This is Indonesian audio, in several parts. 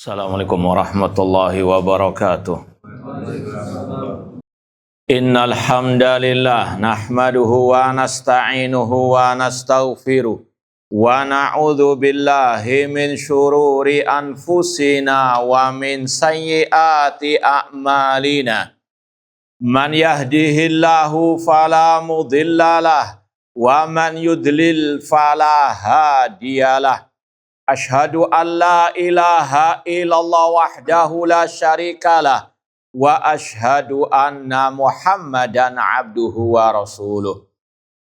Assalamualaikum warahmatullahi wabarakatuh. Innal hamdalillah nahmaduhu wa nasta'inuhu wa nastaghfiruh wa na'udzu billahi min syururi anfusina wa min sayyiati a'malina. Man yahdihillahu fala mudhillalah wa man yudlil fala hadiyalah. Ashhadu an la ilaha illallah wahdahu la syarikalah wa ashhadu anna Muhammadan abduhu wa rasuluh.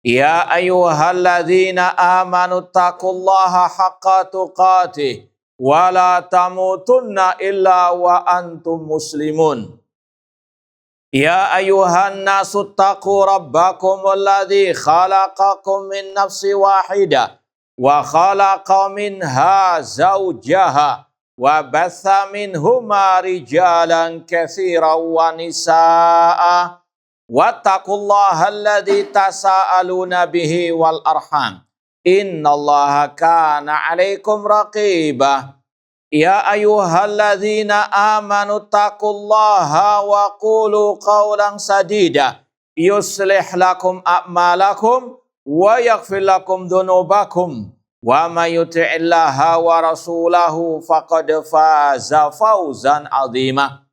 Ya ayyuhalladzina amanu taqullaha haqqa tuqatih wa la tamutunna illa wa antum muslimun. Ya ayyuhan nasu taqu rabbakumul ladzi khalaqakum min nafsin wahidah wa khalaqa minha zawjaha wa batha minhuma rijalan katsiran wa nisaa wattaqullaha alladzi tasaaluna bihi wal arham innallaha kana 'alaikum raqiba. Ya ayyuhalladzina amanu taqullaha wa qulu qawlan sadida yuslih lakum a'malakum wa yaghfir lakum dzunubakum wa may yuti'illaha wa rasulahu faqad faza fawzan 'azima.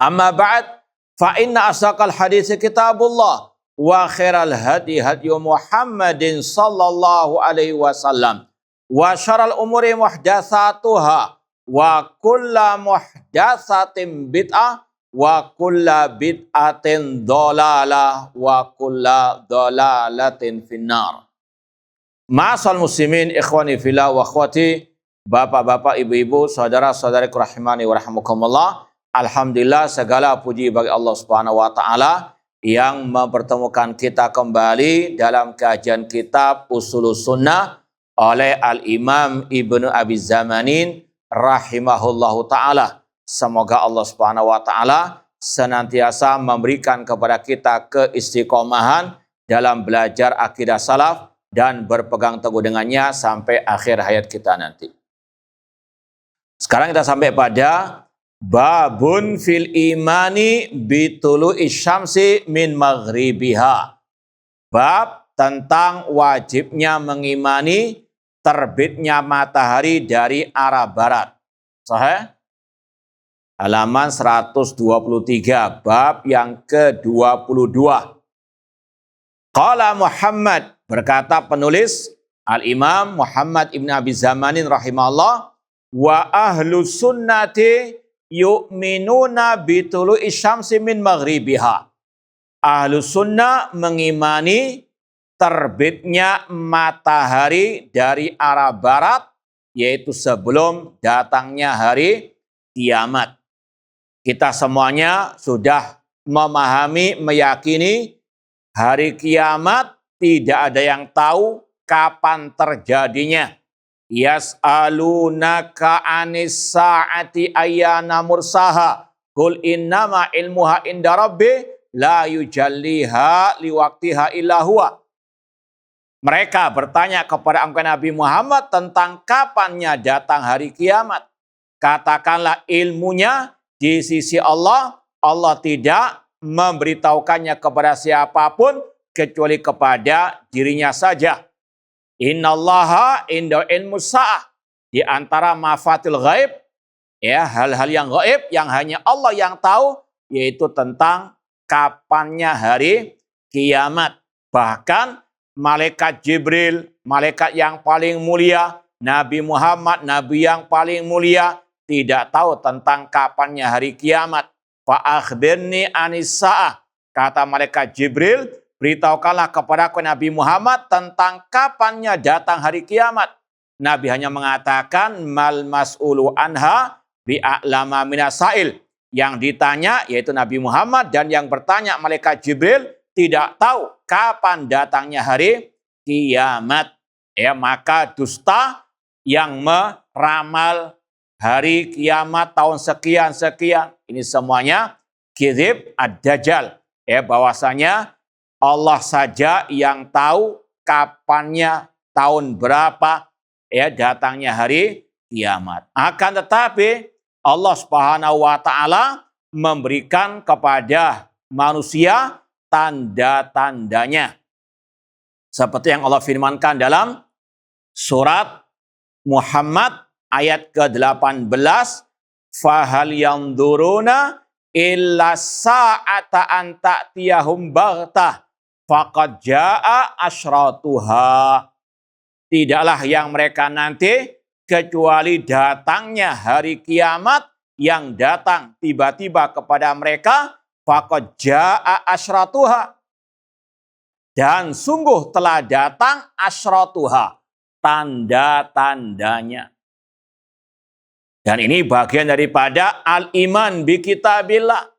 Amma ba'd, fa inna asaqal hadits kitabullah wa khairal hadi hadyu Muhammadin sallallahu alaihi wasallam wa syarrul umuri muhdatsatuha wa kullu muhdatsatin bid'ah wa kulla bid'atin dhalalah wa kulla dhalalatin finnar. Ma'asal muslimin ikhwani fillah wa akhwati, bapak-bapak, ibu-ibu, saudara-saudariku rahimani wa rahimakumullah. Alhamdulillah, segala puji bagi Allah Subhanahu wa taala yang mempertemukan kita kembali dalam kajian kitab Ushulus Sunnah oleh Al-Imam Ibnu Abi Zamanin rahimahullahu taala. Semoga Allah Subhanahu wa taala senantiasa memberikan kepada kita keistiqomahan dalam belajar akidah salaf dan berpegang teguh dengannya sampai akhir hayat kita nanti. Sekarang kita sampai pada babun fil imani bitulu'i syamsi min maghribiha. Bab tentang wajibnya mengimani terbitnya matahari dari arah barat. Sahih? Halaman 123, bab yang ke-22. Qala Muhammad, berkata penulis Al-Imam Muhammad Ibn Abi Zamanin rahimahullah, wa ahlu sunnati yu'minuna bitulu'i syamsi min maghribiha. Ahlu sunnah mengimani terbitnya matahari dari arah barat, yaitu sebelum datangnya hari kiamat. Kita semuanya sudah memahami, meyakini hari kiamat tidak ada yang tahu kapan terjadinya. Yas'alunaka 'anis sa'ati ayyana mursaha qul innama ilmuha inda rabbi la yujalliha liwaqtiha illa huwa. Mereka bertanya kepada engkau Nabi Muhammad tentang kapannya datang hari kiamat. Katakanlah ilmunya di sisi Allah, Allah tidak memberitahukannya kepada siapapun kecuali kepada dirinya saja. Innallaha inda ilmu sa'ah. Di antara mafatil ghaib, ya, hal-hal yang ghaib yang hanya Allah yang tahu, yaitu tentang kapannya hari kiamat. Bahkan malaikat Jibril, malaikat yang paling mulia, Nabi Muhammad, Nabi yang paling mulia, tidak tahu tentang kapannya hari kiamat. Fa akhbirni anis sa'ah. Kata malaikat Jibril, beritahukanlah kepadaku Nabi Muhammad tentang kapannya datang hari kiamat. Nabi hanya mengatakan mal mas'ulu anha bi'a'lama minasail. Yang ditanya yaitu Nabi Muhammad, dan yang bertanya malaikat Jibril tidak tahu kapan datangnya hari kiamat. Ya, maka dusta yang meramal hari kiamat tahun sekian-sekian, ini semuanya kizib ad-dajjal. Ya, bahwasanya Allah saja yang tahu kapannya, tahun berapa ya datangnya hari kiamat. Akan tetapi Allah Subhanahu wa taala memberikan kepada manusia tanda-tandanya. Seperti yang Allah firmankan dalam surat Muhammad ayat ke-18, fahal yanzuruna illa sa'ata an ta'tiyahum baghtah faqad jaa asyratuha. Tidaklah yang mereka nanti kecuali datangnya hari kiamat yang datang tiba-tiba kepada mereka, faqad jaa asyratuha. Dan sungguh telah datang asyratuha, tanda-tandanya. Dan ini bagian daripada al-iman bi kitabillah.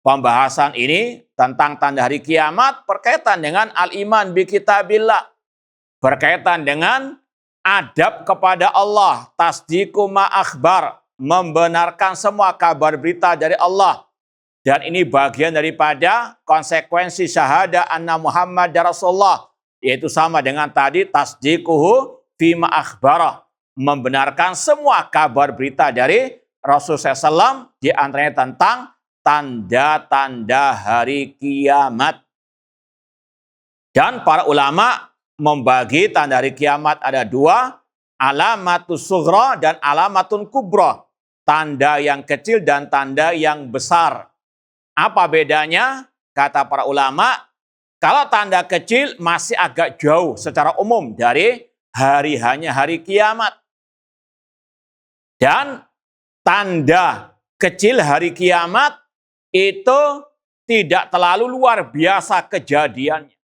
Pembahasan ini tentang tanda hari kiamat berkaitan dengan al-iman bi kitabillah. Berkaitan dengan adab kepada Allah, tasdiqu ma akhbar, membenarkan semua kabar berita dari Allah. Dan ini bagian daripada konsekuensi syahadah anna Muhammad Rasulullah, yaitu sama dengan tadi tasdiquhu fima akhbarah, membenarkan semua kabar berita dari Rasulullah SAW, di antaranya tentang tanda-tanda hari kiamat. Dan para ulama membagi tanda hari kiamat ada dua, alamatus sughra dan alamatun kubra, tanda yang kecil dan tanda yang besar. Apa bedanya? Kata para ulama, kalau tanda kecil masih agak jauh secara umum dari hanya hari kiamat. Dan tanda kecil hari kiamat itu tidak terlalu luar biasa kejadiannya.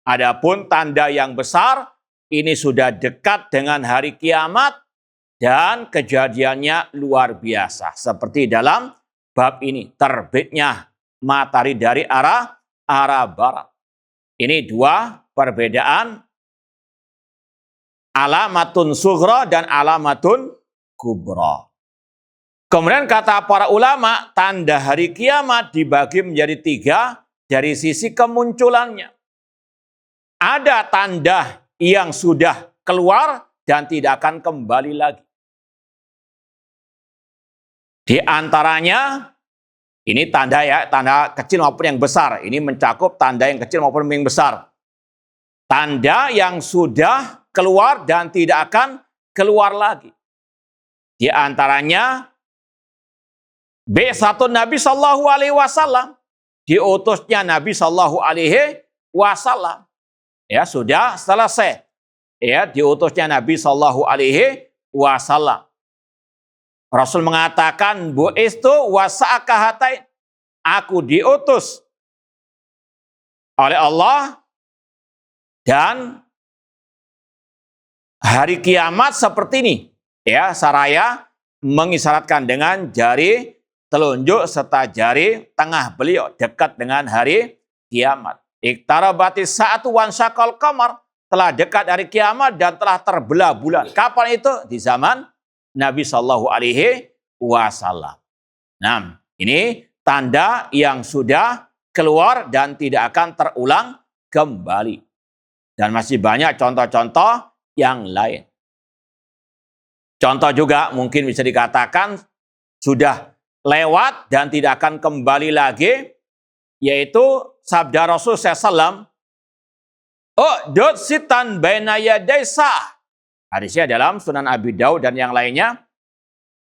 Adapun tanda yang besar, ini sudah dekat dengan hari kiamat dan kejadiannya luar biasa. Seperti dalam bab ini, terbitnya matahari dari arah barat. Ini dua perbedaan, alamatun sughra dan alamatun kubra. Kemudian kata para ulama, tanda hari kiamat dibagi menjadi tiga dari sisi kemunculannya. Ada tanda yang sudah keluar dan tidak akan kembali lagi. Di antaranya, ini tanda ya, tanda kecil maupun yang besar. Ini mencakup tanda yang kecil maupun yang besar. Tanda yang sudah keluar dan tidak akan keluar lagi. Di antaranya, B1 Nabi Sallallahu Alaihi Wasallam, diutusnya Nabi Sallallahu Alaihi Wasallam. Ya, sudah selesai. Ya, diutusnya Nabi Sallallahu Alaihi Wasallam. Rasul mengatakan, bu'istu wasa'akahatain, aku diutus oleh Allah dan hari kiamat seperti ini. Ya, saraya mengisyaratkan dengan jari telunjuk serta jari tengah beliau dekat dengan hari kiamat. Iqtarabatis sa'atu wansaqal qamar, telah dekat hari kiamat dan telah terbelah bulan. Kapan itu? Di zaman Nabi Shallallahu Alaihi Wasallam. Nah, ini tanda yang sudah keluar dan tidak akan terulang kembali. Dan masih banyak contoh-contoh yang lain. Contoh juga mungkin bisa dikatakan sudah lewat dan tidak akan kembali lagi, yaitu sabda Rasul SAW, "U'dud sitan baina yaday sa'ah." Hadisnya dalam Sunan Abi Daud dan yang lainnya.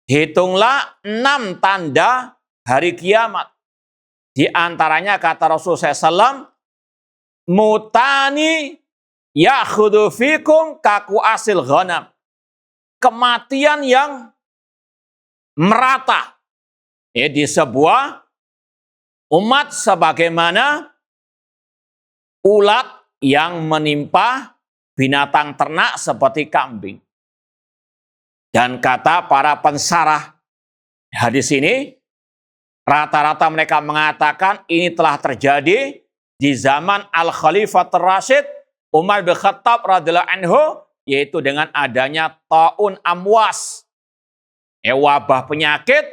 Hitunglah 6 tanda hari kiamat. Di antaranya kata Rasul SAW, mutani ya'khudhu fikum kaku asil ghanam. Kematian yang merata. Ya, di sebuah umat sebagaimana ulat yang menimpa binatang ternak seperti kambing. Dan kata para pensarah hadis ini, rata-rata mereka mengatakan ini telah terjadi di zaman Al-Khalifatul Rasyid Umar bin Khattab radhiyallahu anhu, yaitu dengan adanya taun amwas, wabah penyakit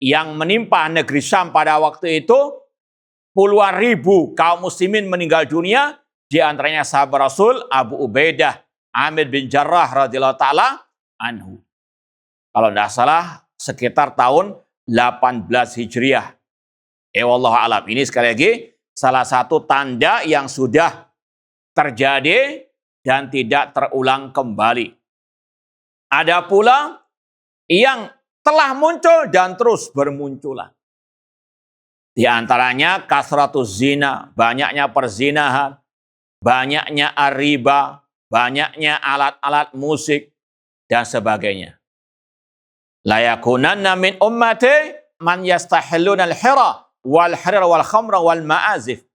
yang menimpa negeri Syam pada waktu itu. Puluhan ribu kaum muslimin meninggal dunia, di antaranya sahabat Rasul Abu Ubaidah Amir bin Jarrah radhiyallahu taala anhu. Kalau tidak salah sekitar tahun 18 Hijriah. Wallahu alam. Ini sekali lagi salah satu tanda yang sudah terjadi dan tidak terulang kembali. Ada pula yang telah muncul dan terus bermunculan. Di antaranya kasratus zina, banyaknya perzinahan, banyaknya riba, banyaknya alat-alat musik, dan sebagainya. La yakunanna min ummati man yastahilluna al-hira wal harir wal khamra wal ma'azif.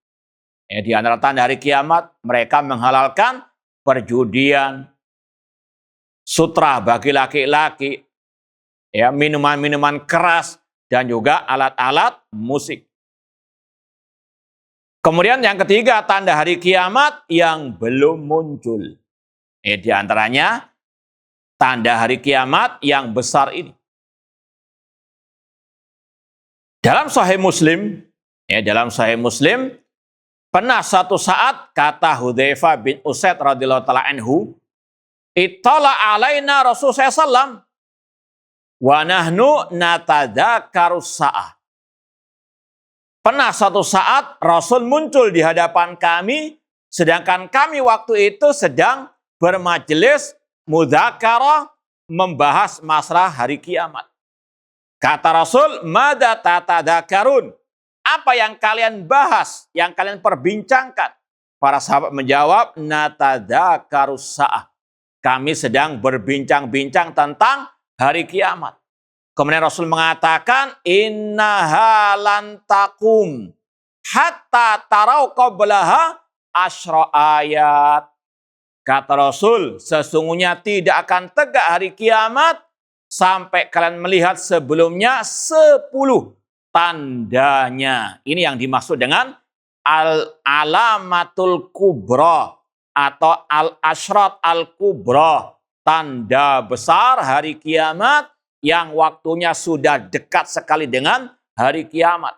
Di antara tanda hari kiamat, mereka menghalalkan perjudian, sutra bagi laki-laki, minuman-minuman keras, dan juga alat-alat musik. Kemudian yang ketiga, tanda hari kiamat yang belum muncul. Di antaranya, tanda hari kiamat yang besar ini. Dalam Sahih Muslim, pernah satu saat kata Hudzaifah bin Usaid radhiyallahu taala anhu, "Ittala alaina Rasulullah sallallahu wa nahnu natadzakarus sa'ah." Pernah satu saat Rasul muncul di hadapan kami, sedangkan kami waktu itu sedang bermajelis mudzakarah membahas masalah hari kiamat. Kata Rasul, "Madza tatadzakarun?" Apa yang kalian bahas, yang kalian perbincangkan? Para sahabat menjawab, "Natadzakarus sa'ah." Kami sedang berbincang-bincang tentang hari kiamat. Kemudian Rasul mengatakan, "Innaha lan taqum hatta tarau qablaha asyra ayat." Kata Rasul, sesungguhnya tidak akan tegak hari kiamat sampai kalian melihat sebelumnya 10 tandanya. Ini yang dimaksud dengan al-alamatul kubra atau al-asyrat al-kubra. Tanda besar hari kiamat yang waktunya sudah dekat sekali dengan hari kiamat.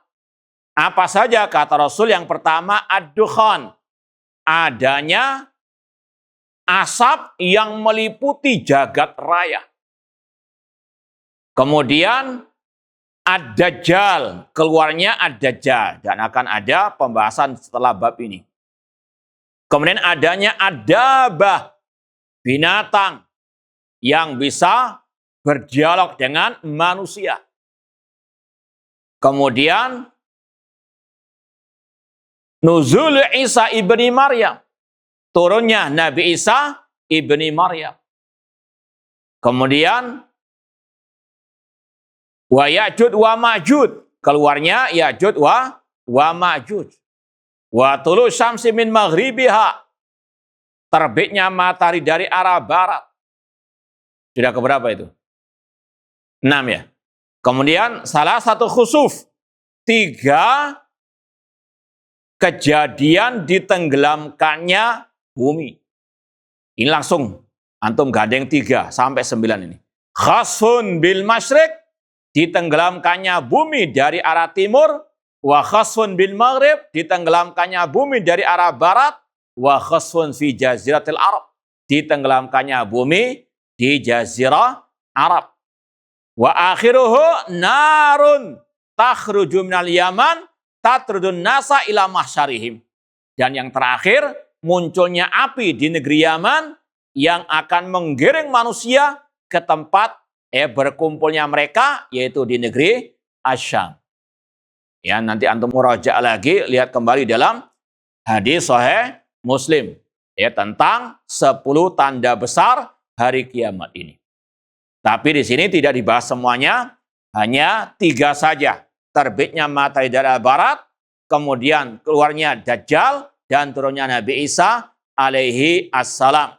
Apa saja kata Rasul? Yang pertama, ad-dukhan. Adanya asap yang meliputi jagat raya. Kemudian ad-dajjal, keluarnya ad-dajjal. Dan akan ada pembahasan setelah bab ini. Kemudian adanya ad-dabah, binatang yang bisa berdialog dengan manusia. Kemudian nuzul Isa ibni Maryam, turunnya Nabi Isa ibni Maryam. Kemudian wa Ya'jud wa Ma'jud, keluarnya Ya'jud wa Ma'jud. Wa tulu syamsi min maghribiha, terbitnya matahari dari arah barat. Sudah keberapa itu? 6 ya. Kemudian salah satu khusuf, 3 kejadian ditenggelamkannya bumi. Ini langsung antum gandeng 3 sampai 9 ini. Khasfun bil masyriq, ditenggelamkannya bumi dari arah timur. Wa khasfun bil maghrib, ditenggelamkannya bumi dari arah barat. Wa khasfun fi jaziratil Arab, ditenggelamkannya bumi di jazirah Arab. Wa akhiruhu narun takhruju minal Yaman tatrudun nasa ila mahsyarihim. Dan yang terakhir, munculnya api di negeri Yaman yang akan menggiring manusia ke tempat berkumpulnya mereka, yaitu di negeri Asyam. Ya, nanti antum muraja' lagi, lihat kembali dalam hadis Sahih Muslim tentang 10 tanda besar hari kiamat ini. Tapi di sini tidak dibahas semuanya, hanya 3 saja. Terbitnya matahari dari barat, kemudian keluarnya Dajjal, dan turunnya Nabi Isa alaihi assalam.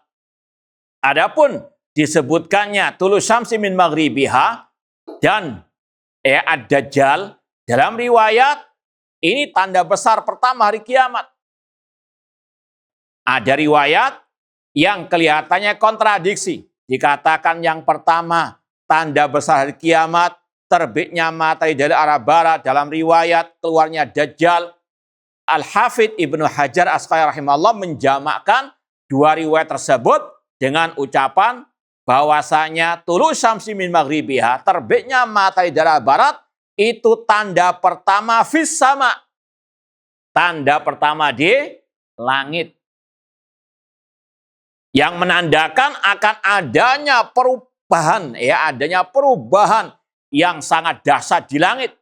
Adapun disebutkannya tulu syamsi min maghribiha dan ad-Dajjal, dalam riwayat ini tanda besar pertama hari kiamat. Ada riwayat yang kelihatannya kontradiksi. Dikatakan yang pertama, tanda besar hari kiamat, terbitnya matahari dari arah barat. Dalam riwayat, keluarnya Dajjal. Al-Hafidh Ibnu Hajar Asqalani rahimahullah menjamakkan 2 riwayat tersebut dengan ucapan bahwasanya tulu syamsi min maghribiha, terbitnya matahari dari arah barat, itu tanda pertama fis sama. Tanda pertama di langit. Yang menandakan akan adanya perubahan, ya, adanya perubahan yang sangat dahsyat di langit.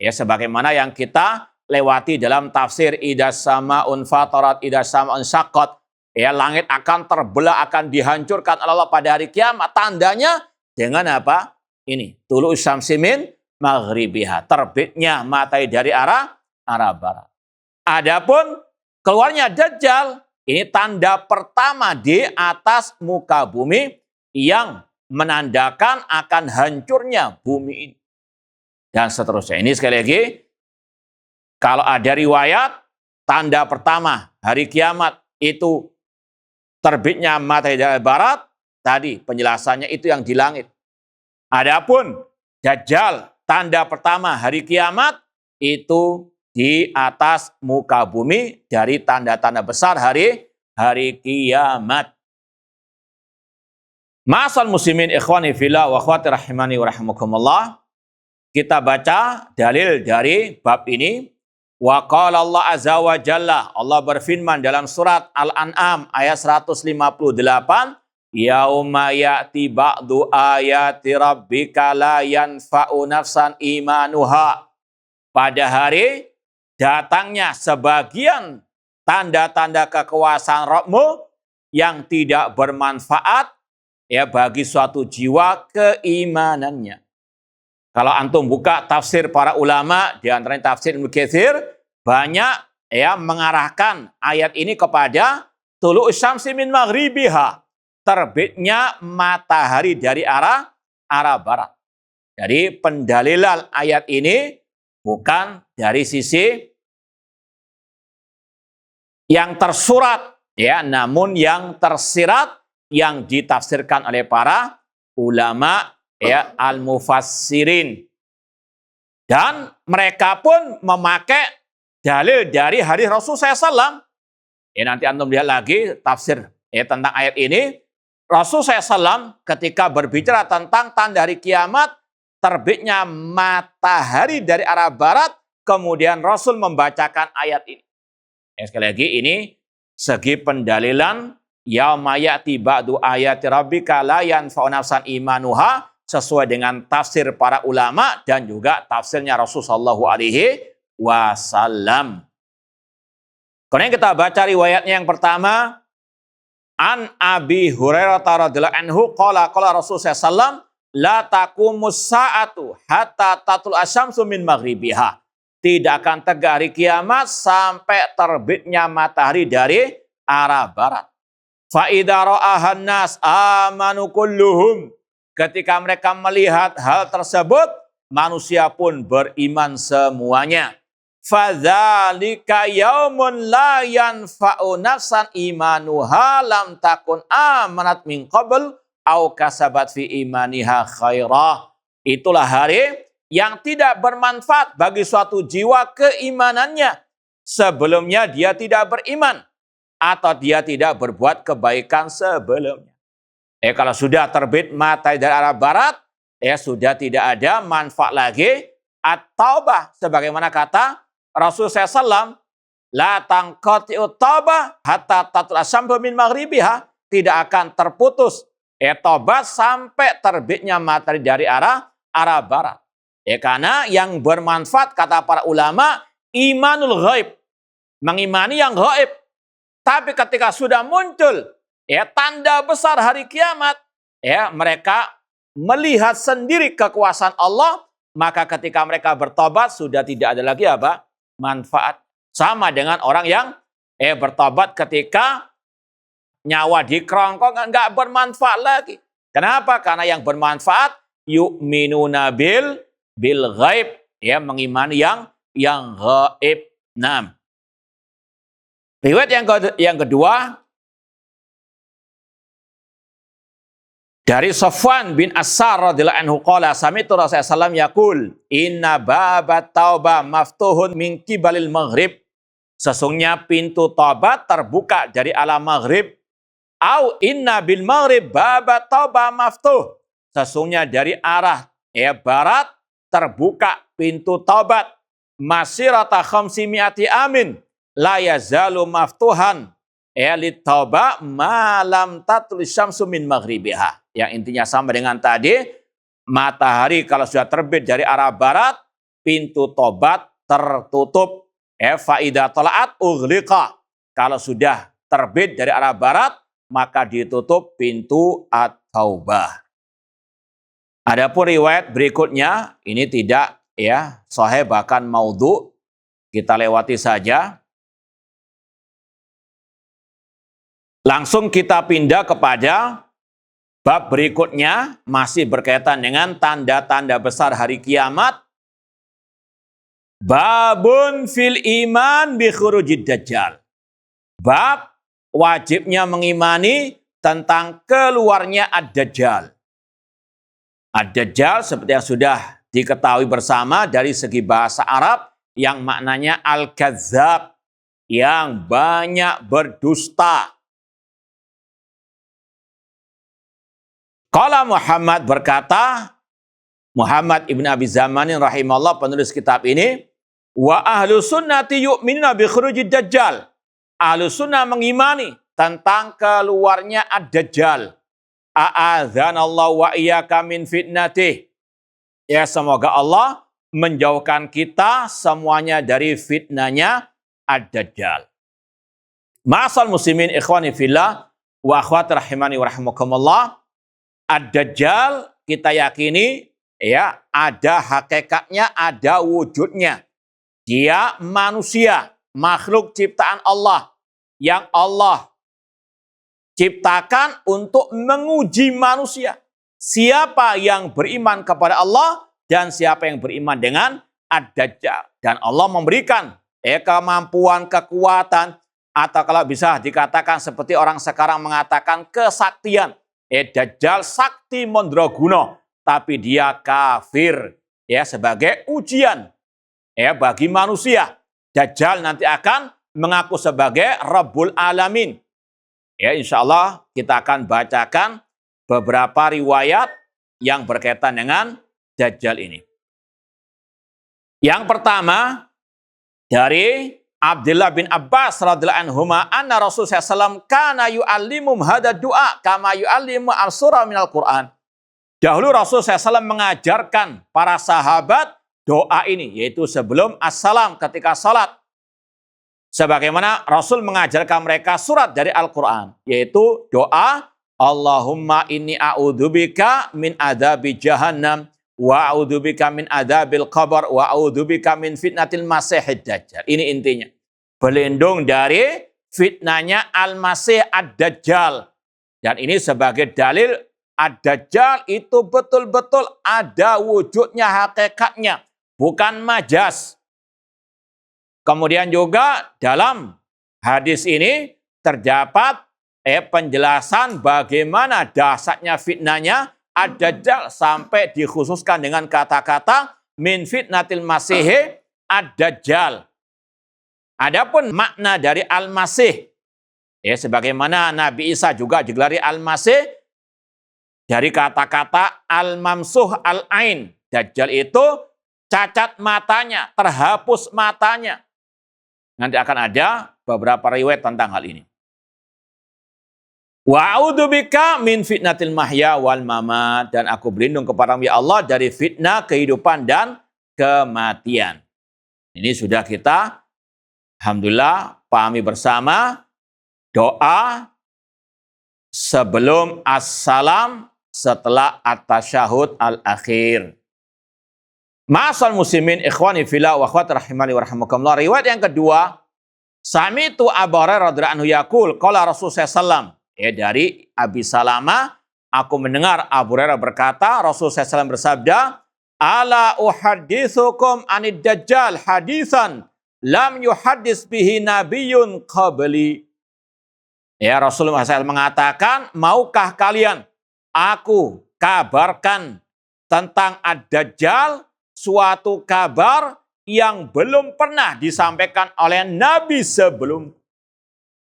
Ya, sebagaimana yang kita lewati dalam tafsir idas sama'un fatarat, idas sama'un syaqqat. Ya, langit akan terbelah, akan dihancurkan oleh Allah pada hari kiamat. Tandanya dengan apa? Ini, tulu syamsi min maghribiha, terbitnya matahari dari arah barat. Adapun keluarnya Dajjal, ini tanda pertama di atas muka bumi yang menandakan akan hancurnya bumi ini. Dan seterusnya. Ini sekali lagi, kalau ada riwayat, tanda pertama hari kiamat itu terbitnya matahari dari barat, tadi penjelasannya itu yang di langit. Adapun Dajjal, tanda pertama hari kiamat itu di atas muka bumi dari tanda-tanda besar hari kiamat. Ma'asal muslimin ikhwani fillah wa akhwati rahimani wa rahimakumullah. Kita baca dalil dari bab ini. Wa qala Allah azza wa jalla, Allah berfirman dalam surat Al-An'am ayat 158, yauma ya'ti ba'du ayati rabbika la yanfa'u nafsan imanuha. Pada hari datangnya sebagian tanda-tanda kekuasaan Rabbmu yang tidak bermanfaat, ya, bagi suatu jiwa keimanannya. Kalau antum buka tafsir para ulama, di antaranya tafsir Ibnu Katsir, banyak, ya, mengarahkan ayat ini kepada tulu syamsi min maghribiha, terbitnya matahari dari arah barat. Jadi pendalilan ayat ini bukan dari sisi yang tersurat, ya, namun yang tersirat, yang ditafsirkan oleh para ulama, ya, al-mufassirin. Dan mereka pun memakai dalil dari hadis Rasul SAW. Ya, nanti antum lihat lagi tafsir, ya, tentang ayat ini. Rasul SAW ketika berbicara tentang tanda hari kiamat, terbitnya matahari dari arah barat, kemudian Rasul membacakan ayat ini. Ya, sekali lagi ini segi pendalilan yauma ya'ti ba'du ayati rabbika la yanfa'u nafsan imanuha, sesuai dengan tafsir para ulama dan juga tafsirnya Rasulullah sallallahu alaihi wasallam. Kemudian kita baca riwayatnya yang pertama, an Abi Hurairah radhiyallahu anhu qala Rasulullah sallallahu la taqumus sa'atu hatta tatul asyamsu min maghribiha. Tidak akan tegak hari kiamat sampai terbitnya matahari dari arah barat. Fa idza ra'ahan nas amanu kulluhum. Ketika mereka melihat hal tersebut, manusia pun beriman semuanya. Fadzalika yaumun la yanfa'u nafsan imanuha lam takun amanat min qabl au kasabat fi imaniha khairah. Itulah hari yang tidak bermanfaat bagi suatu jiwa keimanannya sebelumnya dia tidak beriman atau dia tidak berbuat kebaikan sebelumnya. Kalau sudah terbit matahari dari arah barat, sudah tidak ada manfaat lagi. At-taubah, sebagaimana kata Rasulullah SAW, la tangqati'ut taubah hatta tatul asyamsu min maghribiha, tidak akan terputus tobat sampai terbitnya matahari dari arah barat. Karena yang bermanfaat, kata para ulama, imanul ghaib, mengimani yang ghaib. Tapi ketika sudah muncul tanda besar hari kiamat, mereka melihat sendiri kekuasaan Allah, maka ketika mereka bertobat sudah tidak ada lagi apa? Manfaat. Sama dengan orang yang bertobat ketika nyawa di kerongkong, nggak bermanfaat lagi. Kenapa? Karena yang bermanfaat yu'minuna bil ghaib, mengimani yang ghaib. Nah, riwayat yang kedua dari Safwan bin As-Sar radhiyallahu anhu qala sami'tu Rasulullah sallallahu alaihi wasallam yaqul inna babat taubah maftuhun min qibalil maghrib. Sesungguhnya pintu taubat terbuka dari arah maghrib. Au inna bil maghrib baba tauba maftuh. Sesungguhnya dari arah barat terbuka pintu taubat. Masirata khamsimiati amin. La yazalu maftuhan. Lit tauba malam tatul syamsu min maghribiha. Yang intinya sama dengan tadi. Matahari kalau sudah terbit dari arah barat, pintu tobat tertutup. Faidah tolaat ughliqa. Kalau sudah terbit dari arah barat, maka ditutup pintu at-taubah. Adapun riwayat berikutnya, ini tidak sahih bahkan maudhu. Kita lewati saja. Langsung kita pindah kepada bab berikutnya, masih berkaitan dengan tanda-tanda besar hari kiamat. Babun fil iman bi khurujid dajjal. Bab wajibnya mengimani tentang keluarnya ad-dajjal. Ad-dajjal seperti yang sudah diketahui bersama dari segi bahasa Arab yang maknanya al-kadzdzab, yang banyak berdusta. Qala Muhammad berkata, Muhammad ibn Abi Zamanin rahimahullah penulis kitab ini, wa ahlu sunnati yu'minuna bi khurujid dajjal. Ahlu sunnah mengimani tentang keluarnya ad-dajjal. A'adzanallahu wa iyyaka min fitnatih. Ya, semoga Allah menjauhkan kita semuanya dari fitnahnya ad-dajjal. Ma'asal muslimin ikhwani fillah wa akhwati rahimani wa rahimakumullah. Ad-dajjal kita yakini ada hakikatnya, ada wujudnya. Dia manusia, makhluk ciptaan Allah yang Allah ciptakan untuk menguji manusia. Siapa yang beriman kepada Allah dan siapa yang beriman dengan ad-dajjal. Dan Allah memberikan kemampuan, kekuatan, atau kalau bisa dikatakan seperti orang sekarang mengatakan kesaktian. Dajjal sakti mandraguna, tapi dia kafir sebagai ujian bagi manusia. Dajjal nanti akan mengaku sebagai Rabbul Alamin. Insya Allah kita akan bacakan beberapa riwayat yang berkaitan dengan Dajjal ini. Yang pertama dari Abdullah bin Abbas radhiyallahu anhuma anna Rasulullah SAW kana yu'allimum hada du'a kama yu'allimu al-surah minal Qur'an. Dahulu Rasulullah SAW mengajarkan para sahabat doa ini, yaitu sebelum as-salam ketika salat. Sebagaimana Rasul mengajarkan mereka surat dari Al-Quran, yaitu doa Allahumma inni a'udzubika min adzabi jahannam wa a'udzubika min adzabil qabr wa a'udzubika min fitnatil masiihid dajjal. Ini intinya. Berlindung dari fitnahnya al-masih ad-dajjal. Dan ini sebagai dalil ad-dajjal itu betul-betul ada wujudnya, hakikatnya, bukan majas. Kemudian juga dalam hadis ini terdapat penjelasan bagaimana dahsyatnya fitnahnya ad-dajjal sampai dikhususkan dengan kata-kata min fitnatil masiih ad-dajjal. Adapun makna dari al-masih, sebagaimana Nabi Isa juga digelari al-masih dari kata-kata al-mamsuh al-ain. Dajjal itu cacat matanya, terhapus matanya. Nanti akan ada beberapa riwayat tentang hal ini. Wa a'udzubika min fitnatil mahya wal mamat, dan aku berlindung kepadamu ya Allah dari fitnah kehidupan dan kematian. Ini sudah kita alhamdulillah pahami bersama doa sebelum as-salam setelah at-tasyahud al-akhir. Ma'asal muslimin ikhwani fillah wa akhwati rahimani wa rahimakumullah. Riwayat yang kedua, sami'tu Abu Hurairah radhiyallahu anhu yaqul qala Rasulullah sallallahu dari Abi Salamah, aku mendengar Abu Hurairah berkata, Rasulullah SAW bersabda, ala uhaddithukum anid dajjal hadisan lam yuhaddis bihi nabiyyun qabli. Rasulullah SAW mengatakan, maukah kalian aku kabarkan tentang ad-dajjal suatu kabar yang belum pernah disampaikan oleh nabi sebelum.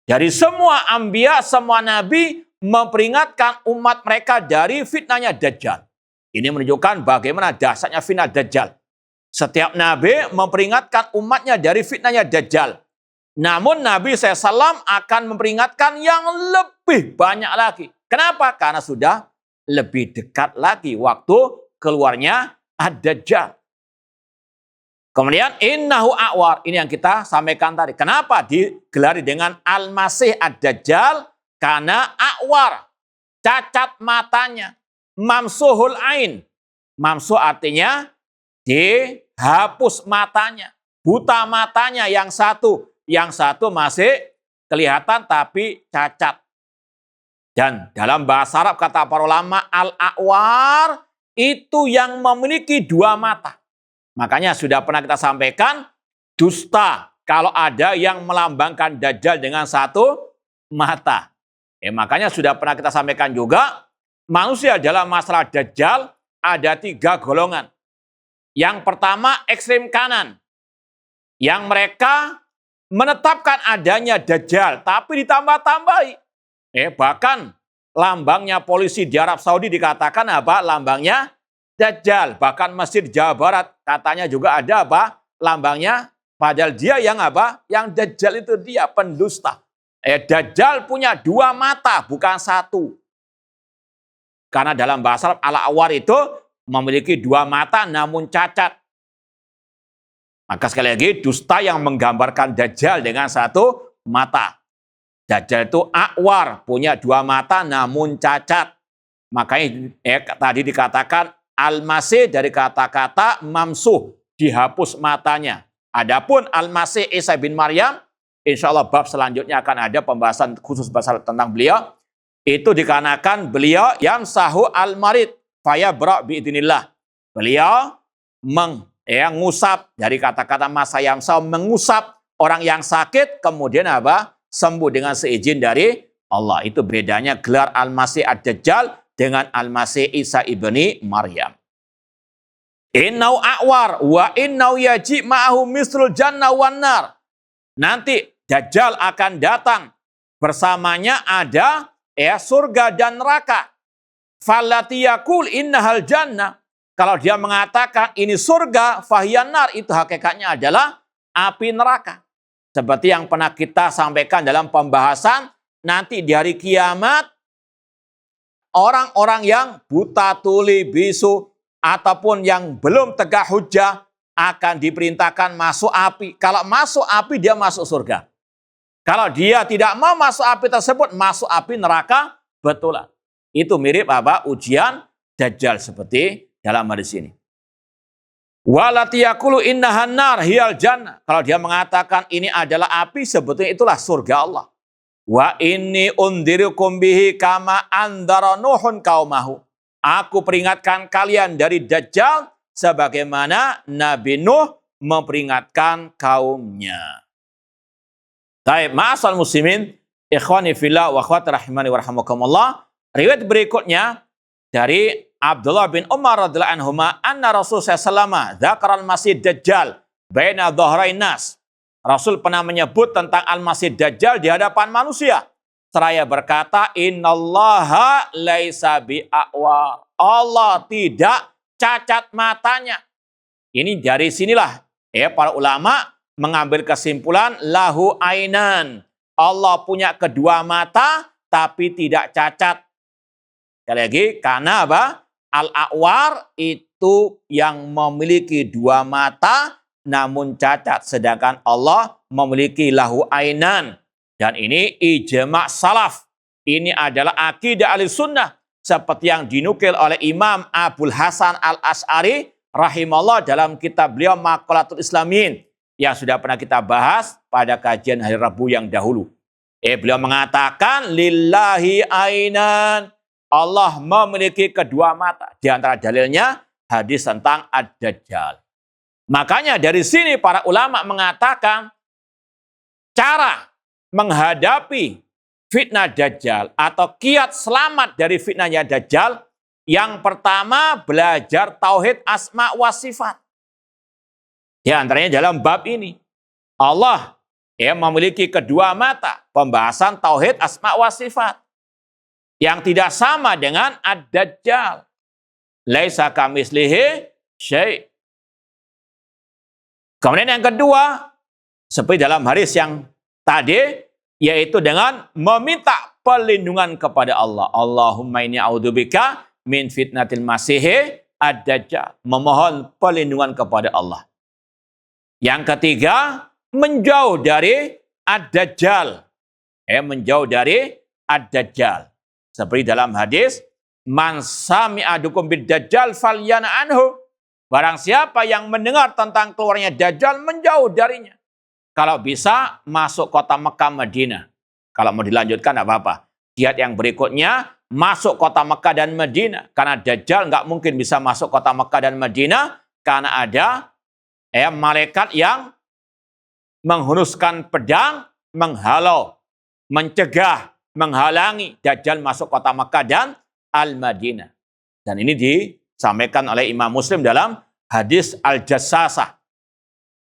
Dari semua anbiya, semua nabi, memperingatkan umat mereka dari fitnahnya Dajjal. Ini menunjukkan bagaimana dahsyatnya fitnah Dajjal. Setiap Nabi memperingatkan umatnya dari fitnahnya Dajjal. Namun Nabi SAW akan memperingatkan yang lebih banyak lagi. Kenapa? Karena sudah lebih dekat lagi waktu keluarnya Ad-Dajjal. Kemudian innahu a'war. Ini yang kita sampaikan tadi. Kenapa digelari dengan Al-Masih Ad-Dajjal? Karena a'war, cacat matanya. Mamsuhul ain. Mamsuh artinya dihapus matanya. Buta matanya yang satu. Yang satu masih kelihatan tapi cacat. Dan dalam bahasa Arab kata para ulama, al-a'war itu yang memiliki dua mata. Makanya sudah pernah kita sampaikan, dusta kalau ada yang melambangkan Dajjal dengan satu mata. Makanya sudah pernah kita sampaikan juga, manusia dalam masalah Dajjal ada 3 golongan. Yang pertama ekstrem kanan, yang mereka menetapkan adanya Dajjal, tapi ditambah-tambahi. Bahkan lambangnya polisi di Arab Saudi dikatakan apa? Lambangnya Dajjal. Bahkan Masjid Jawa Barat katanya juga ada apa? Lambangnya. Padahal dia yang apa? Yang Dajjal itu dia pendusta. Dajjal punya 2 mata, bukan 1. Karena dalam bahasa Arab al-a'war itu memiliki 2 mata namun cacat. Maka sekali lagi, dusta yang menggambarkan Dajjal dengan 1 mata. Dajjal itu a'war, punya 2 mata namun cacat. Makanya tadi dikatakan Al-Masih dari kata-kata mamsuh, dihapus matanya. Adapun Al-Masih Isa bin Maryam, insya Allah bab selanjutnya akan ada pembahasan khusus tentang beliau. Itu dikarenakan beliau yamsahu al-marid, fayabra bi'idznillah. Beliau ngusap, dari kata-kata masa yamsahu, mengusap orang yang sakit, kemudian apa? Sembuh dengan seizin dari Allah. Itu bedanya gelar Al-Masih Ad-Dajjal dengan Al-Masih Isa ibni Maryam. Innau a'war wa innau yaji ma'ahu misrul jannah wan nar. Nanti Dajjal akan datang, bersamanya ada surga dan neraka. Fallati yaqul innahal jannah. Kalau dia mengatakan ini surga, fahiyan nar, itu hakikatnya adalah api neraka. Seperti yang pernah kita sampaikan dalam pembahasan, nanti di hari kiamat, orang-orang yang buta tuli bisu, ataupun yang belum tegak hujjah, akan diperintahkan masuk api. Kalau masuk api, dia masuk surga. Kalau dia tidak mau masuk api tersebut, masuk api neraka, betulan. Itu mirip apa? Ujian Dajjal seperti dalam hadis ini. Walati yaqulu innahan nar hiyal jannah. Kalau dia mengatakan ini adalah api, sebetulnya itulah surga Allah. Wa inni undirukum bihi kama andara Nuhun qaumahu. Aku peringatkan kalian dari Dajjal sebagaimana Nabi Nuh memperingatkan kaumnya. Baik, ma'asal muslimin, ikhwani fillah wa akhwati rahimani wa rahimakumullah. Riwayat berikutnya dari Abdullah bin Umar radhiyallahu anhuma anna Rasul sallallahu dzakara al-Masih Dajjal baina dhahrain nas. Rasul pernah menyebut tentang Al-Masih Dajjal di hadapan manusia. Seraya berkata, innallaha laisa bi'awar. Allah tidak cacat matanya. Ini dari sinilah para ulama mengambil kesimpulan lahu ainan. Allah punya 2 mata tapi tidak cacat. Sekali lagi, karena apa? Al-a'war itu yang memiliki 2 mata namun cacat. Sedangkan Allah memiliki lahu ainan. Dan ini ijma' salaf. Ini adalah akidah ahli sunnah. Seperti yang dinukil oleh Imam Abul Hasan al-Asy'ari rahimahullah dalam kitab beliau Maqalatul Islamin. Yang sudah pernah kita bahas pada kajian hari Rabu yang dahulu. Beliau mengatakan, lillahi ainan. Allah memiliki 2 mata. Di antara dalilnya hadis tentang Ad-Dajjal. Makanya dari sini para ulama mengatakan cara menghadapi fitnah Dajjal atau kiat selamat dari fitnahnya Dajjal, yang pertama belajar tauhid asma wa sifat. Di antaranya dalam bab ini Allah memiliki 2 mata, pembahasan tauhid asma wa sifat. yang tidak sama dengan ad-dajjal. Laisa kamitslihi syai'. Kemudian yang kedua, seperti dalam hadis yang tadi, yaitu dengan meminta perlindungan kepada Allah. Allahumma inni a'udzubika min fitnatil masihi ad-dajjal. Memohon perlindungan kepada Allah. Yang ketiga, menjauh dari ad-dajjal. Menjauh dari ad-dajjal. Seperti dalam hadis, man sami'a adukum bid-dajjal falyana anhu. Barang siapa yang mendengar tentang keluarnya dajjal, menjauh darinya. Kalau bisa, masuk kota Mekah Madinah. Kalau mau dilanjutkan, tidak apa-apa. Jihad yang berikutnya, masuk kota Mekah dan Madinah. Karena dajjal nggak mungkin bisa masuk kota Mekah dan Madinah, karena ada malaikat yang menghunuskan pedang, menghalau, mencegah, menghalangi dajjal masuk kota Mekah dan Al-Madinah. Dan ini disampaikan oleh Imam Muslim dalam hadis Al-Jassasah.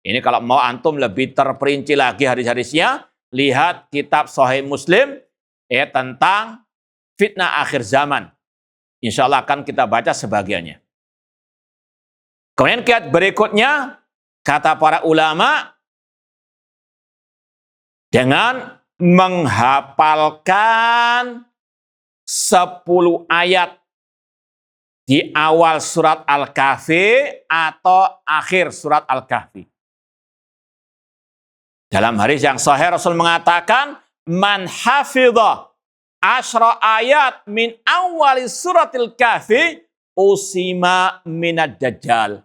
Ini kalau mau antum lebih terperinci lagi hadis-hadisnya, lihat kitab Sahih Muslim tentang fitnah akhir zaman. Insya Allah akan kita baca sebagiannya. Kemudian kiat berikutnya, kata para ulama, dengan menghafalkan 10 ayat di awal surat Al-Kahfi atau akhir surat Al-Kahfi. Dalam hadis yang sahih Rasul mengatakan, man hafidha asyra ayat min awali suratil kahfi usima minad dajjal.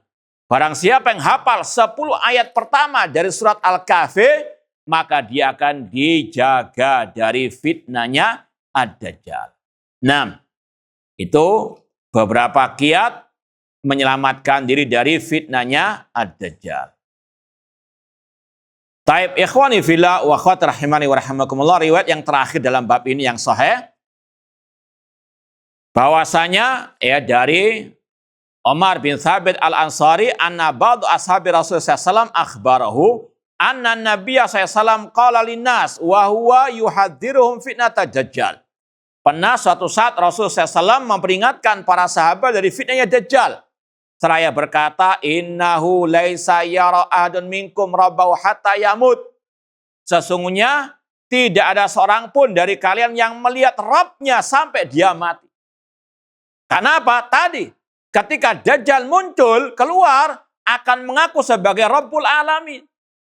Barang siapa yang hafal 10 ayat pertama dari surat Al-Kahfi, maka dia akan dijaga dari fitnahnya ad-dajjal. 6. Itu beberapa kiat menyelamatkan diri dari fitnahnya ad-dajjal. Taib ikhwani fillah wa akhwat rahimani wa rahimakumullah, riwayat yang terakhir dalam bab ini yang sahih, bahwasanya dari Umar bin Thabit al-Ansari anna ba'du ashabi Rasulullah SAW akhbarahu anna Nabiya SAW qala linnas wa huwa yuhadziruhum fitnata dajjal. Pernah suatu saat Rasulullah SAW memperingatkan para sahabat dari fitnahnya dajjal. Seraya berkata, innahu laisa yara ahadun minkum rabbahu hatta yamut. Sesungguhnya tidak ada seorang pun dari kalian yang melihat Rabbnya sampai dia mati. Karena apa? Tadi ketika dajjal muncul keluar akan mengaku sebagai Rabbul Alamin.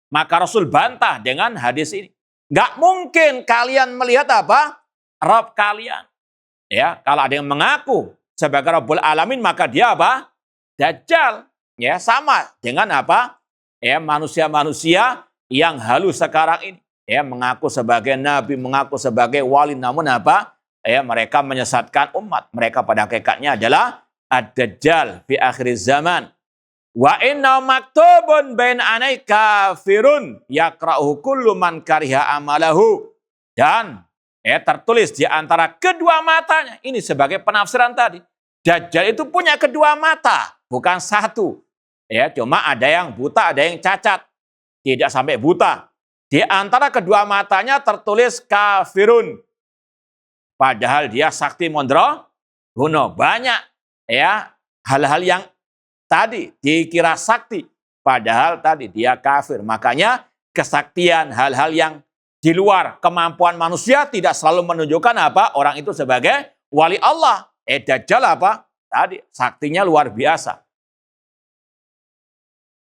Maka Rasul bantah dengan hadis ini. Nggak mungkin kalian melihat apa? Rabb kalian. Ya, kalau ada yang mengaku sebagai Rabbul Alamin, maka dia apa? Dajjal. Ya, sama dengan apa? Manusia-manusia yang halus sekarang ini. Mengaku sebagai nabi, mengaku sebagai wali, namun apa? Mereka menyesatkan umat. Mereka pada hakikatnya adalah ad-dajjal fi akhir zaman. Wa inna maktubun bain anai kafirun yakra'uhu kullu man kariha amalahu. Dan tertulis di antara kedua matanya. Ini sebagai penafsiran tadi. Dajjal itu punya kedua mata, bukan satu. Cuma ada yang buta, ada yang cacat. Tidak sampai buta. Di antara kedua matanya tertulis kafirun. Padahal dia sakti mondro guna. Banyak hal-hal yang tadi dikira sakti. Padahal tadi dia kafir. Makanya kesaktian hal-hal yang di luar kemampuan manusia tidak selalu menunjukkan apa orang itu sebagai wali Allah. Dajjal apa? Tadi saktinya luar biasa.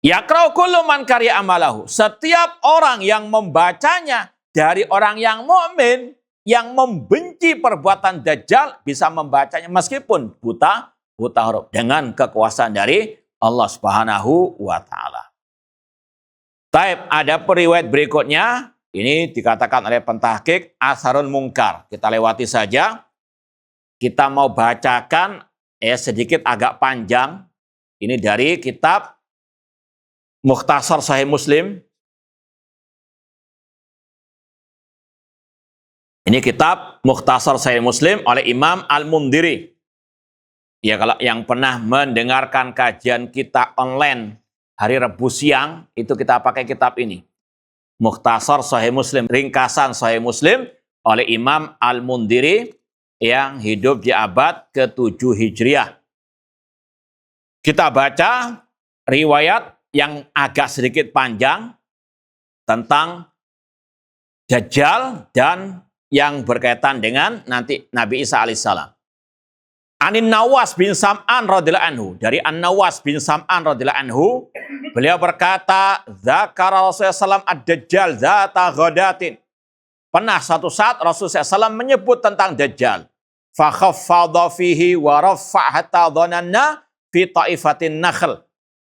Yakra'u kullu man karya amalahu. Setiap orang yang membacanya dari orang yang mukmin yang membenci perbuatan dajjal bisa membacanya meskipun buta huruf dengan kekuasaan dari Allah Subhanahu wa taala. Taib, ada periwayat berikutnya. Ini dikatakan oleh pentahqiq asharul munkar. Kita lewati saja. Kita mau bacakan sedikit agak panjang. Ini dari kitab Mukhtasar Sahih Muslim. Ini kitab Mukhtasar Sahih Muslim oleh Imam Al-Mundhiri. Ya, kalau yang pernah mendengarkan kajian kita online hari Rabu siang, itu kita pakai kitab ini. Mukhtasar Sahih Muslim, ringkasan Sahih Muslim oleh Imam Al-Mundhiri. yang hidup di abad ke-7 Hijriah. Kita baca riwayat yang agak sedikit panjang tentang Dajjal dan yang berkaitan dengan nanti Nabi Isa alaihissalam. Anin Nawas bin Sam'an radhiyallahu anhu, dari An-Nawas bin Sam'an radhiyallahu anhu, beliau berkata, "Dzakara Rasulullah SAW ad-Dajjal zata ghadatin." Pernah satu saat Rasulullah SAW menyebut tentang Dajjal. Fa khaffadha fihi wa rafa' hatta dhananna fi ta'ifatin nakhl.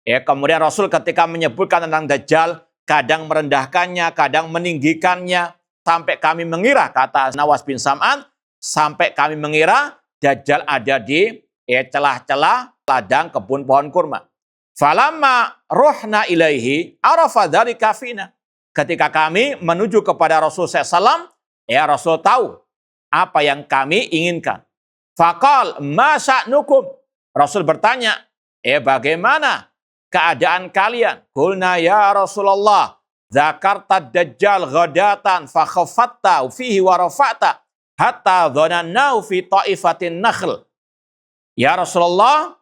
Ya, kemudian Rasul ketika menyebutkan tentang Dajjal, kadang merendahkannya, kadang meninggikannya, sampai kami mengira, kata Nawas bin Sam'an, sampai kami mengira Dajjal ada di celah-celah ladang kebun pohon kurma. Falamma ruhna ilaihi arafa dzalika fina. Ketika kami menuju kepada Rasul SAW, ya Rasul tahu apa yang kami inginkan. Faqal ma sya'nukum. Rasul bertanya, bagaimana keadaan kalian? Qulna ya Rasulullah, dzakarta Dajjal ghadatan fa khaffatta fihi wa rafa'ta hatta dhanannahu fi ta'ifatin nakhl. Ya Rasulullah,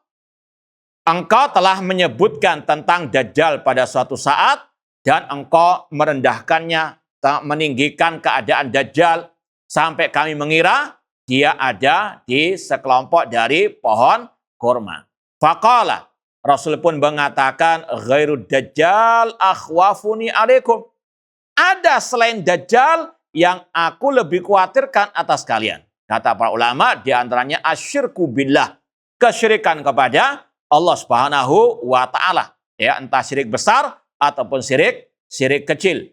engkau telah menyebutkan tentang Dajjal pada suatu saat dan engkau merendahkannya, meninggikan keadaan Dajjal sampai kami mengira dia ada di sekelompok dari pohon kurma. Faqala, Rasul pun mengatakan, ghairu Dajjal akhwafuni alaikum. Ada selain Dajjal yang aku lebih khawatirkan atas kalian. Kata para ulama, diantaranya asyirku billah, kesyirikan kepada Allah Subhanahu wa Ta'ala. Ya, entah syirik besar ataupun syirik kecil.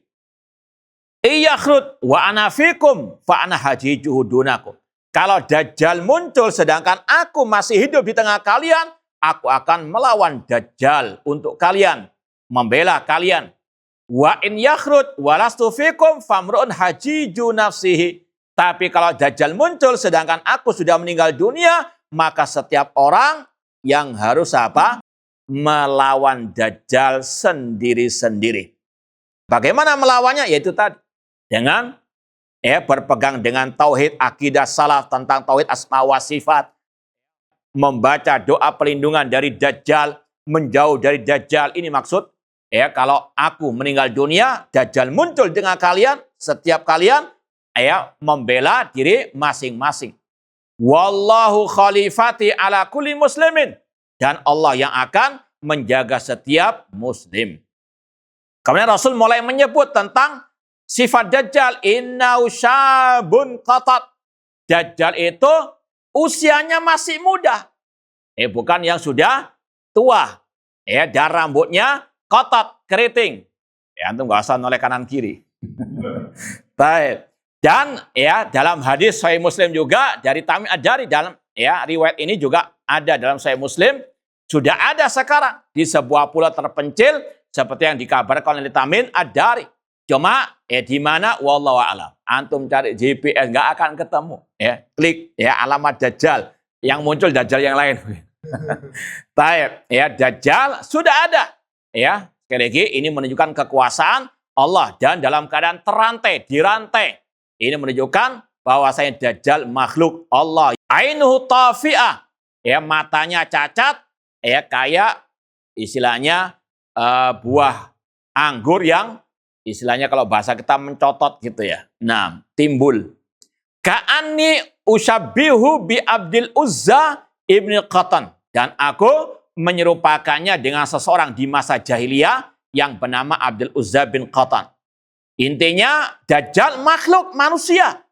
Iyakhrud wa ana fikum fa ana hajijuhu dunakum. Kalau Dajjal muncul sedangkan aku masih hidup di tengah kalian, aku akan melawan Dajjal untuk kalian, membela kalian. Wa in yakhrud walastu fikum famrun hajiju nafsihi. Tapi kalau Dajjal muncul sedangkan aku sudah meninggal dunia, maka setiap orang yang harus apa? Melawan Dajjal sendiri-sendiri. Bagaimana melawannya? Yaitu tadi, dengan berpegang dengan tauhid akidah salaf tentang tauhid asma wa sifat, membaca doa pelindungan dari Dajjal, menjauh dari Dajjal. Ini maksud, kalau aku meninggal dunia, Dajjal muncul dengan kalian, setiap kalian membela diri masing-masing. Wallahu khalifati ala kulli muslimin. Dan Allah yang akan menjaga setiap muslim. Kemudian Rasul mulai menyebut tentang sifat Dajjal. Innahu syabun qatat. Dajjal itu usianya masih muda. Bukan yang sudah tua. Dan rambutnya kotot, keriting. Antum nggak usah noleh kanan kiri. Baik. Dan dalam hadis Sahih Muslim juga dari Tamim Ad-Dari, dalam riwayat ini juga ada dalam Sahih Muslim, sudah ada sekarang di sebuah pulau terpencil seperti yang dikabarkan oleh Tamim Ad-Dari. Cuma di mana wallahu a'lam. Antum cari GPS nggak akan ketemu. Klik alamat Dajjal, yang muncul Dajjal yang lain. Baik, Dajjal sudah ada. Sekali lagi ini menunjukkan kekuasaan Allah dan dalam keadaan dirantai. Ini menunjukkan bahwasanya Dajjal makhluk Allah. Ainuhu tafi'ah. Matanya cacat, kayak istilahnya buah anggur yang istilahnya kalau bahasa kita mencotot gitu ya. Nah, timbul. Ka'anni ushabbihu bi Abdul Uzza ibn Qatan. Dan aku menyerupakannya dengan seseorang di masa jahiliyah yang bernama Abdul Uzza bin Qatan. Intinya Dajjal makhluk manusia.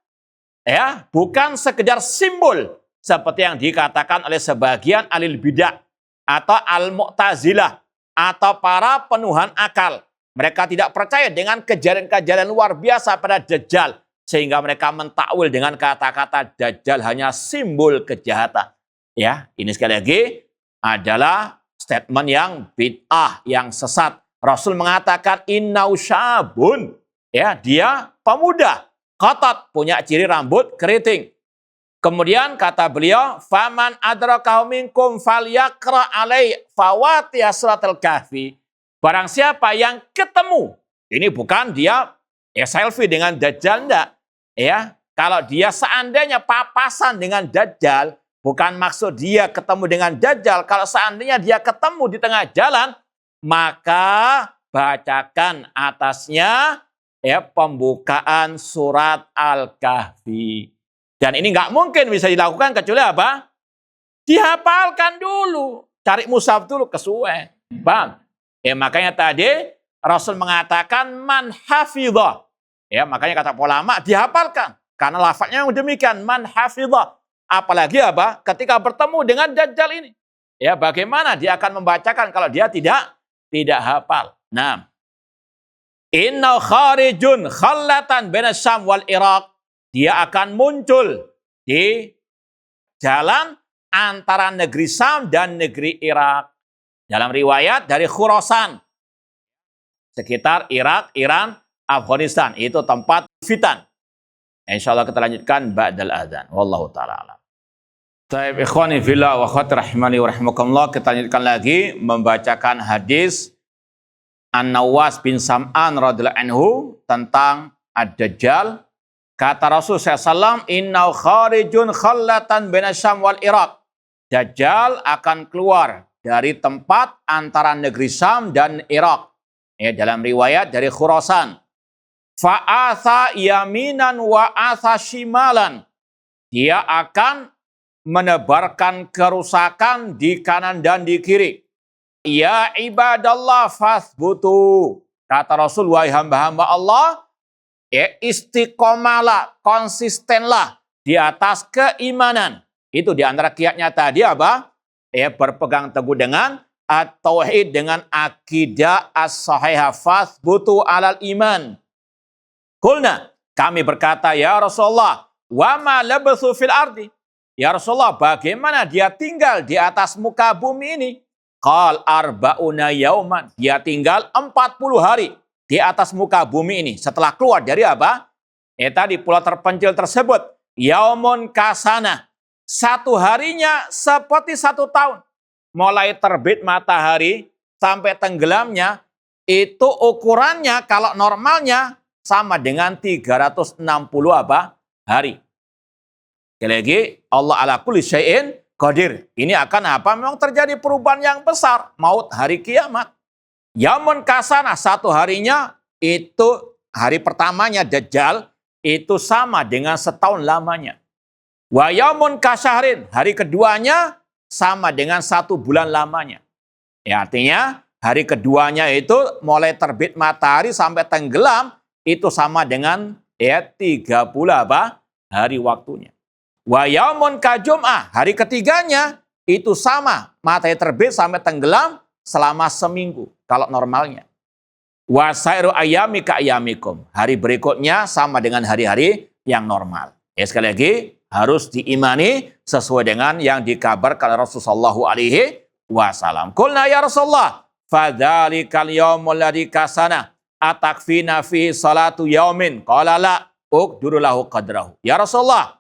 Bukan sekedar simbol seperti yang dikatakan oleh sebagian ahli bidah atau al-mu'tazilah atau para penuhan akal. Mereka tidak percaya dengan kejadian-kejadian luar biasa pada Dajjal sehingga mereka mentakwil dengan kata-kata Dajjal hanya simbol kejahatan. Ini sekali lagi adalah statement yang bid'ah, yang sesat. Rasul mengatakan innau syabun. Dia pemuda, qatat, punya ciri rambut keriting. Kemudian kata beliau, faman adrakahu minkum falyaqra alai fawatiha suratul kahfi. Barang siapa yang ketemu, ini bukan dia selfie dengan Dajjal, enggak. kalau dia seandainya papasan dengan Dajjal, bukan maksud dia ketemu dengan Dajjal, kalau seandainya dia ketemu di tengah jalan, maka bacakan atasnya ya pembukaan surat Al-Kahfi. Dan ini nggak mungkin bisa dilakukan kecuali apa? Dihafalkan dulu, cari mushaf dulu kesuwen. Bang, ya makanya tadi Rasul mengatakan man hafidhah. Ya makanya kata ulama dihafalkan karena lafadznya yang demikian man hafidhah. Apalagi apa? Ketika bertemu dengan Dajjal ini. Ya bagaimana dia akan membacakan kalau dia tidak hafal. Nah, inna kharijun khallatan baina Syam wal Iraq. Dia akan muncul di jalan antara negeri Syam dan negeri Irak. Dalam riwayat dari Khurasan. Sekitar Irak, Iran, Afghanistan. Itu tempat fitan. InsyaAllah kita lanjutkan ba'dal adzan. Wallahu ta'ala alam. Taib ikhwani fillah wa akhwati rahimani wa rahimakumullah. Kita lanjutkan lagi membacakan hadis An-Nawas bin Sam'an radhiyallahu anhu tentang Ad-Dajjal. Kata Rasul SAW, inna kharijun khallatan baina Syam wal Iraq. Dajjal akan keluar dari tempat antara negeri Syam dan Irak. Ya, dalam riwayat dari Khurasan. Fa'atha yaminan wa atha shimalan. Dia akan menebarkan kerusakan di kanan dan di kiri. Ya ibadallah fasbutu. Kata Rasul, wahai hamba-hamba Allah, ya istiqomalah, konsistenlah di atas keimanan. Itu di antara kiatnya tadi apa? Ya berpegang teguh dengan at-tauhid, dengan akidah as-sahihah, fasbutu alal iman. Qulna, kami berkata, ya Rasulullah, wa ma labthu fil ardi. Ya Rasulullah, bagaimana dia tinggal di atas muka bumi ini? Qal arba'una yauman. Dia tinggal 40 hari di atas muka bumi ini. Setelah keluar dari apa? Tadi pulau terpencil tersebut. Yaumun kasana. Satu harinya seperti 1 tahun. Mulai terbit matahari sampai tenggelamnya. Itu ukurannya kalau normalnya sama dengan 360 apa? Hari. Sekali lagi, Allah ala kulli syai'in qadir. Ini akan apa? Memang terjadi perubahan yang besar. Maut hari kiamat. Yamun kasana, satu harinya itu hari pertamanya Dajjal itu sama dengan setahun lamanya. Wa yamun kasyahrin, hari keduanya sama dengan 1 bulan lamanya. Ya, artinya hari keduanya itu mulai terbit matahari sampai tenggelam itu sama dengan 30 apa? Hari waktunya. Wa yaumun kajum'ah, hari ketiganya itu sama, matahari terbit sampai tenggelam selama seminggu kalau normalnya. Wa sairu ayyami ka ayyamikum, hari berikutnya sama dengan hari-hari yang normal. Ya sekali lagi harus diimani sesuai dengan yang dikabarkan Rasulullah SAW. Qulna ya Rasulullah, fadzalikal yaumul ladzi kasana atakfina fi salatu yaumin. Qala la uqdiru lahu qadrahu. Ya Rasulullah,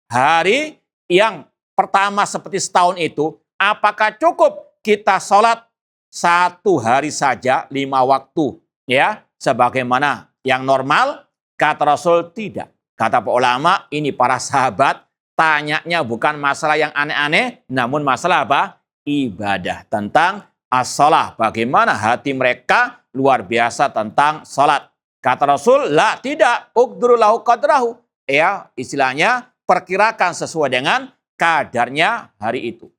hari yang pertama seperti setahun itu, apakah cukup kita sholat 1 hari saja 5 waktu? Ya, sebagaimana yang normal? Kata Rasul tidak. Kata para ulama, ini para sahabat tanyanya bukan masalah yang aneh-aneh, namun masalah apa? Ibadah. Tentang as-sholah. Bagaimana hati mereka luar biasa tentang sholat. Kata Rasul, la tidak. Uqdiru lahu qadrahu. Ya, istilahnya perkirakan sesuai dengan kadarnya hari itu.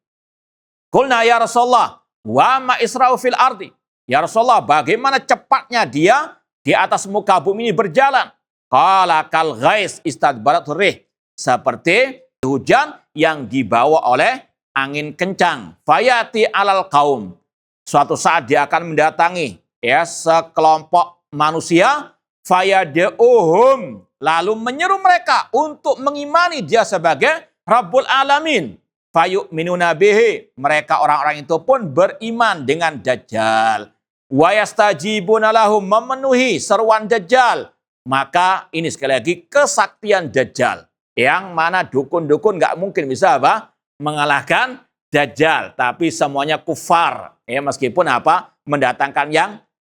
Qulna ya Rasulullah, wa ma isra'u fil ardi. Ya Rasulullah, bagaimana cepatnya dia di atas muka bumi ini berjalan? Qala kal ghais istadbaratur rih. Seperti hujan yang dibawa oleh angin kencang. Fayati alal kaum. Suatu saat dia akan mendatangi ya sekelompok manusia. Fayad'uhum, lalu menyeru mereka untuk mengimani dia sebagai Rabbul Alamin. Fayu'minuna bihi, mereka orang-orang itu pun beriman dengan Dajjal. Wa yastajibuna lahum, memenuhi seruan Dajjal. Maka ini sekali lagi kesaktian Dajjal. Yang mana dukun-dukun nggak mungkin bisa apa? Mengalahkan Dajjal. Tapi semuanya kufar. Ya, meskipun apa? Mendatangkan yang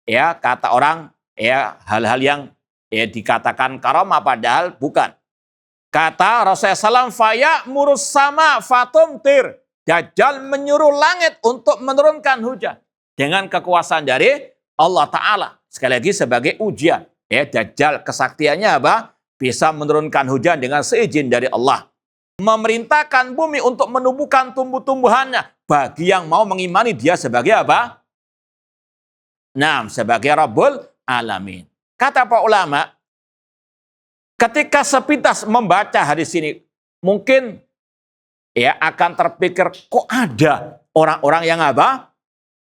ya kata orang ya hal-hal yang ya dikatakan karamah padahal bukan. Kata Rasulullah SAW, faya'murus sama fatumtir. Dajjal menyuruh langit untuk menurunkan hujan. Dengan kekuasaan dari Allah Ta'ala. Sekali lagi sebagai ujian. Ya, Dajjal kesaktiannya apa? Bisa menurunkan hujan dengan seizin dari Allah. Memerintahkan bumi untuk menumbuhkan tumbuh-tumbuhannya. Bagi yang mau mengimani dia sebagai apa? Nah, sebagai Rabbul Alamin. Kata para ulama, ketika sepintas membaca hadis ini, mungkin ya akan terpikir, kok ada orang-orang yang apa?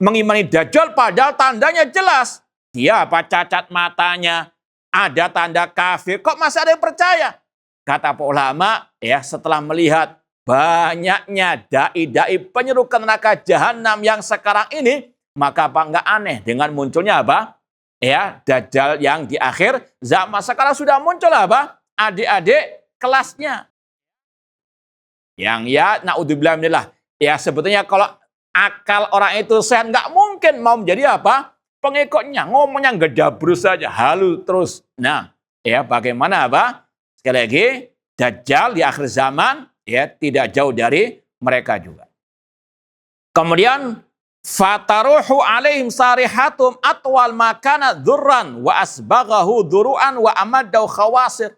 Mengimani Dajjal padahal tandanya jelas. Dia apa? Cacat matanya, ada tanda kafir, kok masih ada yang percaya? Kata para ulama, ya setelah melihat banyaknya dai-dai penyeru ke neraka jahanam yang sekarang ini, maka apa enggak aneh dengan munculnya apa? Ya, Dajjal yang di akhir zaman sekarang sudah muncul apa? Adik-adik kelasnya. Yang ya, naudzubillah minillah. Ya sebetulnya kalau akal orang itu sehat, nggak mungkin mau menjadi apa? Pengikutnya. Ngomongnya gedabrus saja, halu terus. Nah, ya bagaimana apa? Sekali lagi, Dajjal di akhir zaman ya tidak jauh dari mereka juga. Kemudian fataruhu alaihim sarihatum atwal makana dzurran wa asbaghahu duruan wa amadau khawasir.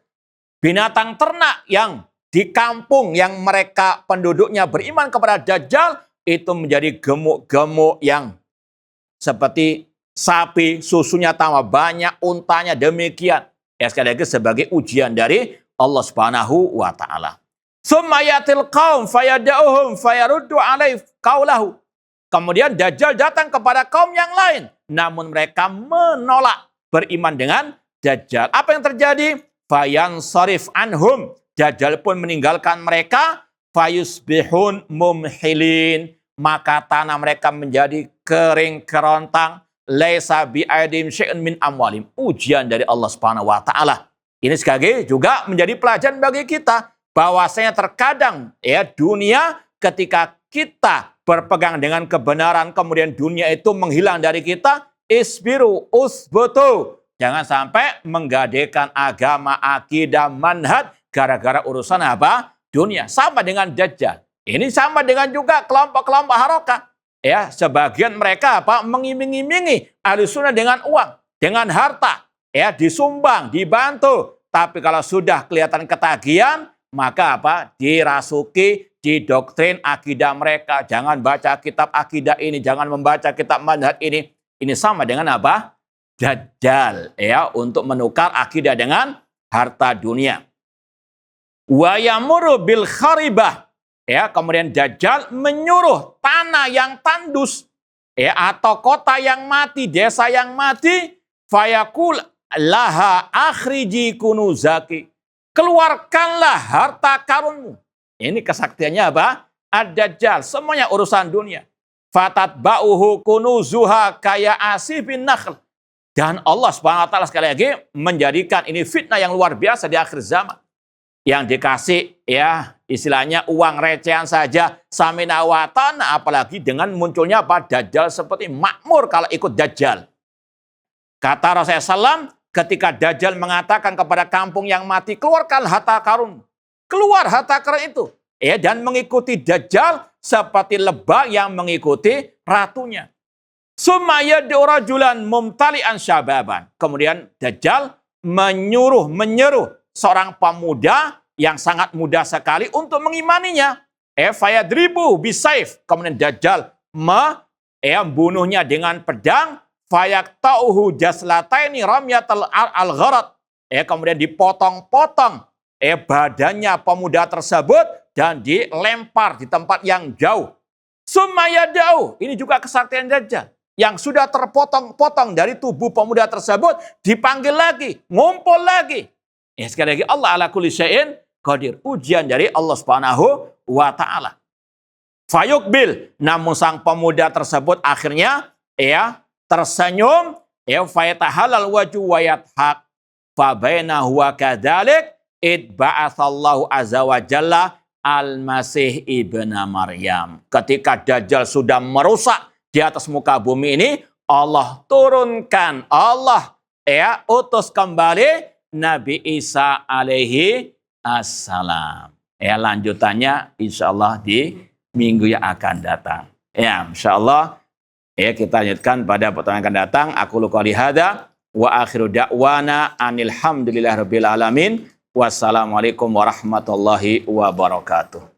Binatang ternak yang di kampung yang mereka penduduknya beriman kepada Dajjal itu menjadi gemuk-gemuk yang seperti sapi, susunya tambah banyak, untanya demikian. Ya sekali lagi sebagai ujian dari Allah Subhanahu wa taala. Summa yatil qaum fayad'uhum fayaruddu alaihi qaulahu. Kemudian Dajjal datang kepada kaum yang lain, namun mereka menolak beriman dengan Dajjal. Apa yang terjadi? Fayansarif anhum. Dajjal pun meninggalkan mereka. Fayusbihun mumhilin. Maka tanah mereka menjadi kering kerontang. Laisa bi'aidim syai'un min amwalim. Ujian dari Allah Subhanahu wa taala. Ini sekali lagi juga menjadi pelajaran bagi kita bahwasanya terkadang ya dunia ketika kita berpegang dengan kebenaran kemudian dunia itu menghilang dari kita, isbiru usbutu. Jangan sampai menggadekan agama, akidah, manhaj gara-gara urusan apa? Dunia. Sama dengan Dajjal. Ini sama dengan juga kelompok-kelompok harokah. Ya, sebagian mereka apa? Mengiming-imingi Ahlussunnah dengan uang, dengan harta, ya disumbang, dibantu. Tapi kalau sudah kelihatan ketagihan, maka apa? Dirasuki, didoktrin akidah mereka. Jangan baca kitab akidah ini, jangan membaca kitab manhaj ini. Ini sama dengan apa? Dajjal, ya, untuk menukar akidah dengan harta dunia. Wa yamuru bil kharibah. Ya, kemudian Dajjal menyuruh tanah yang tandus, ya, atau kota yang mati, desa yang mati, fayaqul laha akhriji kunuzaki. Keluarkanlah harta karunmu. Ini kesaktiannya apa? Ad-Dajjal, semuanya urusan dunia. Fatatba'uhu kunuzuha kaya asifin nakhl. Dan Allah Subhanahu wa taala sekali lagi menjadikan ini fitnah yang luar biasa di akhir zaman. Yang dikasih ya istilahnya uang recehan saja samina wa ta'na, apalagi dengan munculnya apa? Dajjal seperti makmur kalau ikut Dajjal. Kata Rasulullah SAW, ketika Dajjal mengatakan kepada kampung yang mati, keluarkan harta karun. Keluar harta karun itu. Ya, dan mengikuti Dajjal seperti lebah yang mengikuti ratunya. Sumaya diurajulan mumtali'an syababan. Kemudian Dajjal menyeru seorang pemuda yang sangat muda sekali untuk mengimaninya. Fayadribu bisaif. Kemudian Dajjal membunuhnya dengan pedang. Fayaktauhu jaslataini ramyatal al-gharat. Kemudian dipotong-potong badannya pemuda tersebut dan dilempar di tempat yang jauh. Sumayadau. Ini juga kesaktian Dajjal. Yang sudah terpotong-potong dari tubuh pemuda tersebut dipanggil lagi, ngumpul lagi. Sekali lagi Allah ala kulli syai'in qadir. Ujian dari Allah Subhanahu wa taala. Fayukbil, namun sang pemuda tersebut akhirnya tersenyum, fayatahalal wajhu wa yathaq. Fa bainahu wa kadzalik id ba'atsallahu azza wa jalla al-Masih ibnu Maryam. Ketika Dajjal sudah merusak di atas muka bumi ini, Allah turunkan, Allah utus kembali Nabi Isa alaihi assalam. Ya, lanjutannya insya Allah di minggu yang akan datang. Ya, insya Allah ya kita lanjutkan pada pertemuan akan datang. Aku qouli hadza wa akhiru da'wana anil hamdulillahirabbil alamin. Wassalamualaikum warahmatullahi wabarakatuh.